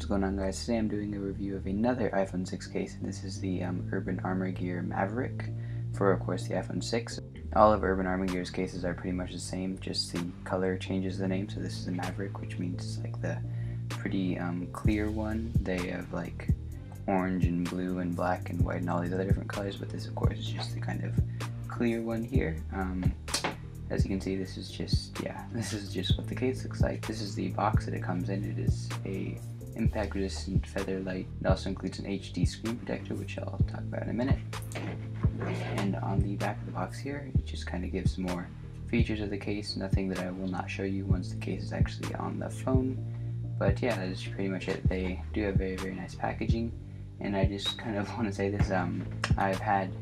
What's going on, guys? Today I'm doing a review of another iPhone 6 case, and this is the Urban Armor Gear Maverick for, of course, the iPhone 6. All of Urban Armor Gear's cases are pretty much the same, just the color changes the name. So this is a Maverick, which means it's like the pretty clear one. They have like orange and blue and black and white and all these other different colors, but this, of course, is just the kind of clear one here. As you can see, this is just what the case looks like. This is the box that it comes in. It is a impact resistant feather light. It also includes an HD screen protector, which I'll talk about in a minute. And on the back of the box here, it just kind of gives more features of the case, nothing that I will not show you once the case is actually on the phone. But yeah, that is pretty much it. They do have very, very nice packaging, and I just kind of want to say this, I've had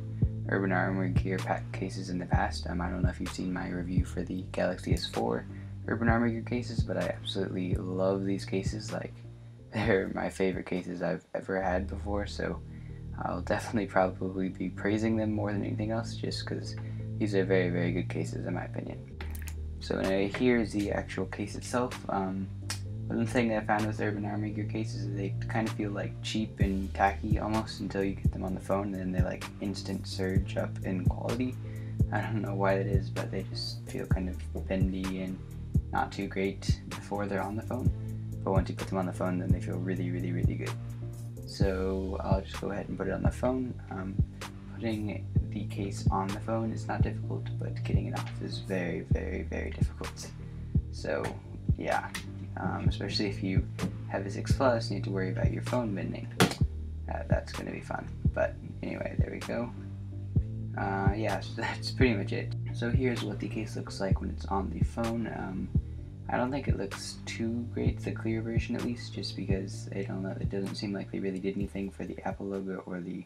Urban Armor Gear pack cases in the past. I don't know if you've seen my review for the Galaxy S4 Urban Armor Gear cases, but I absolutely love these cases. Like, they're my favorite cases I've ever had before, so I'll definitely probably be praising them more than anything else, just because these are very, very good cases in my opinion. So here's the actual case itself. One thing that I found with Urban Armor Gear cases is they kind of feel like cheap and tacky almost until you get them on the phone, and then they like instant surge up in quality. I don't know why that is, but they just feel kind of bendy and not too great before they're on the phone. But once you put them on the phone, then they feel really, really, really good. So I'll just go ahead and put it on the phone. Putting the case on the phone is not difficult, but getting it off is very, very, very difficult. So yeah. Especially if you have a 6 Plus and you need to worry about your phone bending. That's going to be fun. But anyway, there we go. Yeah, so that's pretty much it. So here's what the case looks like when it's on the phone. I don't think it looks too great, the clear version at least, just because I don't know, it doesn't seem like they really did anything for the Apple logo or the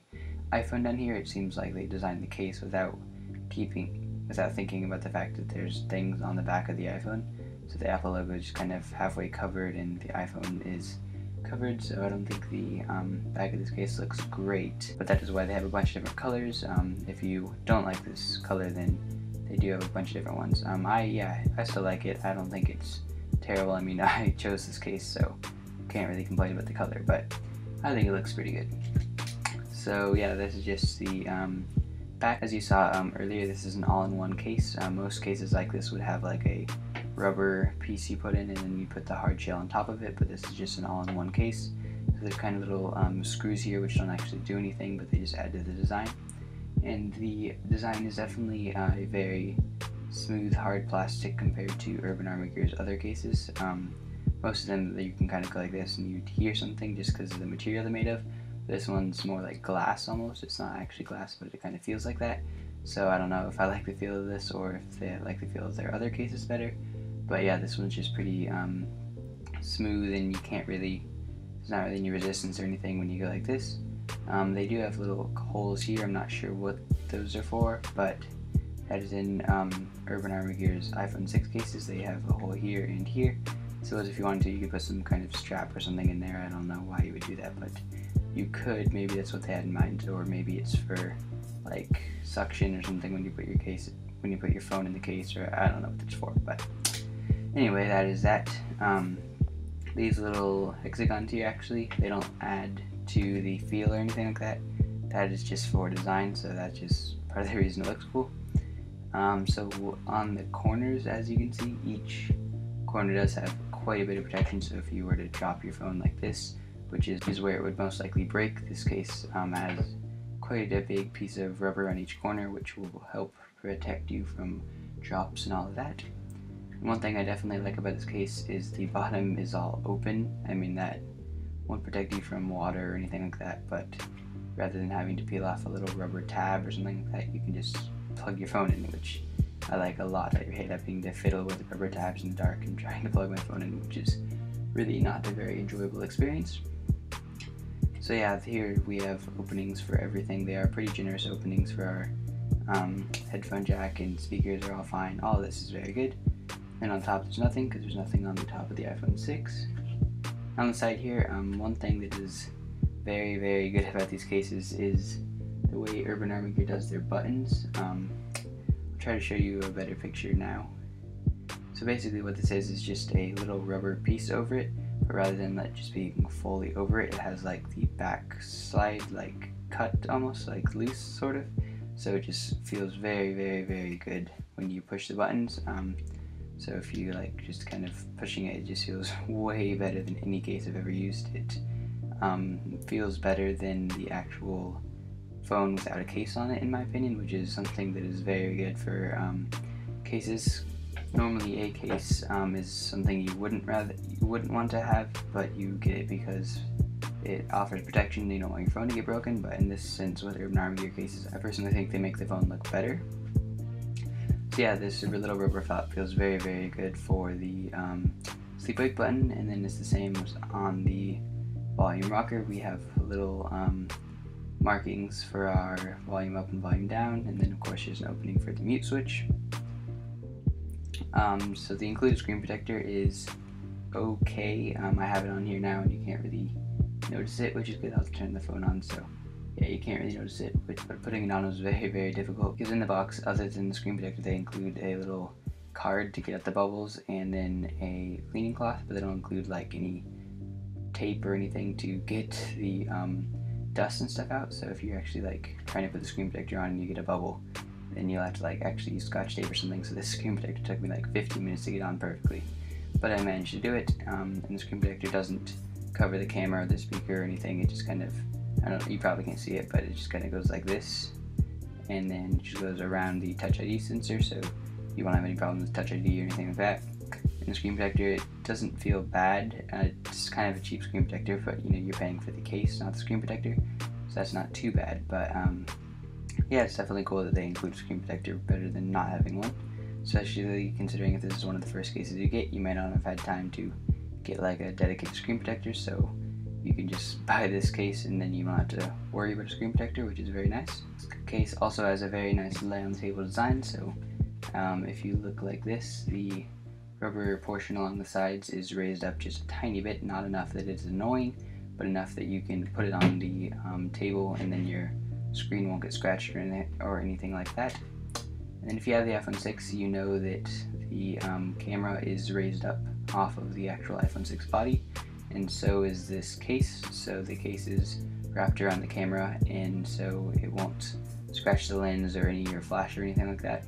iPhone down here. It seems like they designed the case without thinking about the fact that there's things on the back of the iPhone. So the Apple logo is just kind of halfway covered and the iPhone is covered, so I don't think the back of this case looks great. But that is why they have a bunch of different colors. If you don't like this color, then they do have a bunch of different ones. I still like it. I don't think it's terrible. I mean, I chose this case, so can't really complain about the color, but I think it looks pretty good. So yeah, this is just the back. As you saw earlier, this is an all-in-one case. Most cases like this would have like a rubber piece you put in and then you put the hard shell on top of it, but this is just an all-in-one case. So there's kind of little screws here which don't actually do anything, but they just add to the design. And the design is definitely a very smooth, hard plastic compared to Urban Armor Gear's other cases. Most of them, you can kind of go like this and you'd hear something just because of the material they're made of. This one's more like glass almost. It's not actually glass, but it kind of feels like that. So I don't know if I like the feel of this or if they like the feel of their other cases better. But yeah, this one's just pretty smooth, and you can't really, there's not really any resistance or anything when you go like this. They do have little holes here. I'm not sure what those are for, but that is in Urban Armor Gear's iPhone 6 cases. They have a hole here and here. So as if you wanted to, you could put some kind of strap or something in there. I don't know why you would do that, but you could. Maybe that's what they had in mind, or maybe it's for like suction or something when you put your phone in the case, or I don't know what it's for, but anyway, that is that. These little hexagons here, actually, they don't add to the feel or anything like that. That is just for design, so that's just part of the reason it looks cool. So on the corners, as you can see, each corner does have quite a bit of protection, so if you were to drop your phone like this, which is where it would most likely break, this case has quite a big piece of rubber on each corner, which will help protect you from drops and all of that. One thing I definitely like about this case is the bottom is all open. I mean, that won't protect you from water or anything like that, but rather than having to peel off a little rubber tab or something like that, you can just plug your phone in, which I like a lot. I hate having to fiddle with rubber tabs in the dark and trying to plug my phone in, which is really not a very enjoyable experience. So yeah, here we have openings for everything. They are pretty generous openings for our headphone jack, and speakers are all fine. All of this is very good. And on top there's nothing, because there's nothing on the top of the iPhone 6. On the side here, one thing that is very, very good about these cases is the way Urban Armor Gear does their buttons. I'll try to show you a better picture now. So basically what this is just a little rubber piece over it, but rather than just being fully over it, it has like the back slide like cut, almost like loose sort of, so it just feels very, very, very good when you push the buttons. So if you like just kind of pushing it, it just feels way better than any case I've ever used. It feels better than the actual phone without a case on it, in my opinion, which is something that is very good for cases. Normally a case is something you wouldn't want to have, but you get it because it offers protection. You don't want your phone to get broken. But in this sense, with Urban Army Gear cases, I personally think they make the phone look better. So yeah, this little rubber flap feels very, very good for the sleep wake button, and then it's the same as on the volume rocker. We have little markings for our volume up and volume down, and then of course there's an opening for the mute switch. So the included screen protector is okay. I have it on here now and you can't really notice it, which is good. I'll turn the phone on, so yeah, you can't really notice it, but putting it on was very, very difficult, because in the box, other than the screen protector, they include a little card to get at the bubbles and then a cleaning cloth, but they don't include like any tape or anything to get the dust and stuff out. So if you're actually like trying to put the screen protector on and you get a bubble, then you'll have to like actually use Scotch tape or something. So this screen protector took me like 15 minutes to get on perfectly, but I managed to do it. And the screen protector doesn't cover the camera or the speaker or anything. It just kind of, I don't know, you probably can't see it, but it just kind of goes like this, and then it just goes around the Touch ID sensor, so you won't have any problems with Touch ID or anything like that. And the screen protector, it doesn't feel bad. It's kind of a cheap screen protector, but you know, you're paying for the case, not the screen protector, so that's not too bad. But yeah, it's definitely cool that they include a screen protector, better than not having one, especially considering if this is one of the first cases you get. You might not have had time to get like a dedicated screen protector, so you can just buy this case and then you don't have to worry about a screen protector, which is very nice. This case also has a very nice lay on the table design, so if you look like this, the rubber portion along the sides is raised up just a tiny bit, not enough that it's annoying, but enough that you can put it on the table and then your screen won't get scratched or anything like that. And then if you have the iPhone 6, you know that the camera is raised up off of the actual iPhone 6 body, and so is this case. So the case is wrapped around the camera, and so it won't scratch the lens or any of your flash or anything like that.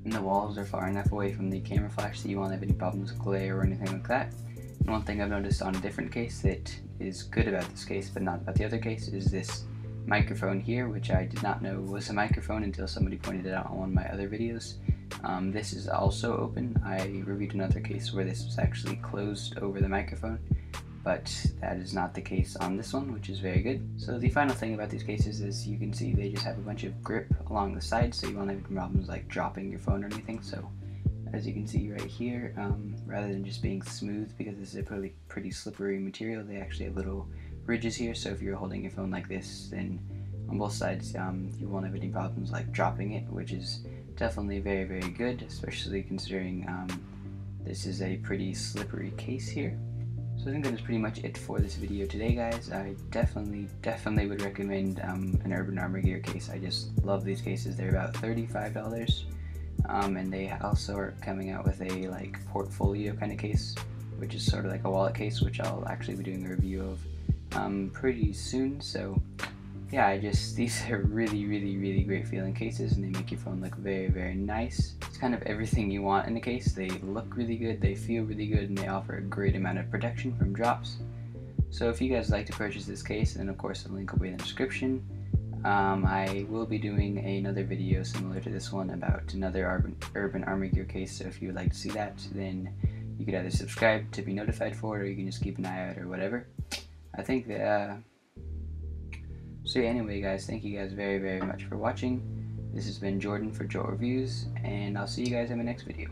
And the walls are far enough away from the camera flash that you won't have any problems with glare or anything like that. And one thing I've noticed on a different case that is good about this case but not about the other case is this microphone here, which I did not know was a microphone until somebody pointed it out on one of my other videos. This is also open. I reviewed another case where this was actually closed over the microphone, but that is not the case on this one, which is very good. So the final thing about these cases is you can see they just have a bunch of grip along the sides, so you won't have any problems like dropping your phone or anything. So as you can see right here, rather than just being smooth, because this is a pretty slippery material, they actually have little ridges here, so if you're holding your phone like this, then on both sides you won't have any problems like dropping it, which is definitely very, very good, especially considering this is a pretty slippery case here. So I think that is pretty much it for this video today, guys. I definitely would recommend an Urban Armor Gear case. I just love these cases. They're about $35, and they also are coming out with a like portfolio kind of case, which is sort of like a wallet case, which I'll actually be doing a review of pretty soon. So yeah, these are really great feeling cases, and they make your phone look very, very nice. It's kind of everything you want in a case. They look really good, they feel really good, and they offer a great amount of protection from drops. So if you guys would like to purchase this case, then of course the link will be in the description. I will be doing another video similar to this one about another Urban Armor Gear case, so if you would like to see that, then you could either subscribe to be notified for it, or you can just keep an eye out or whatever. I think that so yeah, anyway guys, thank you guys very much for watching. This has been Jordan for Joel Reviews, and I'll see you guys in my next video.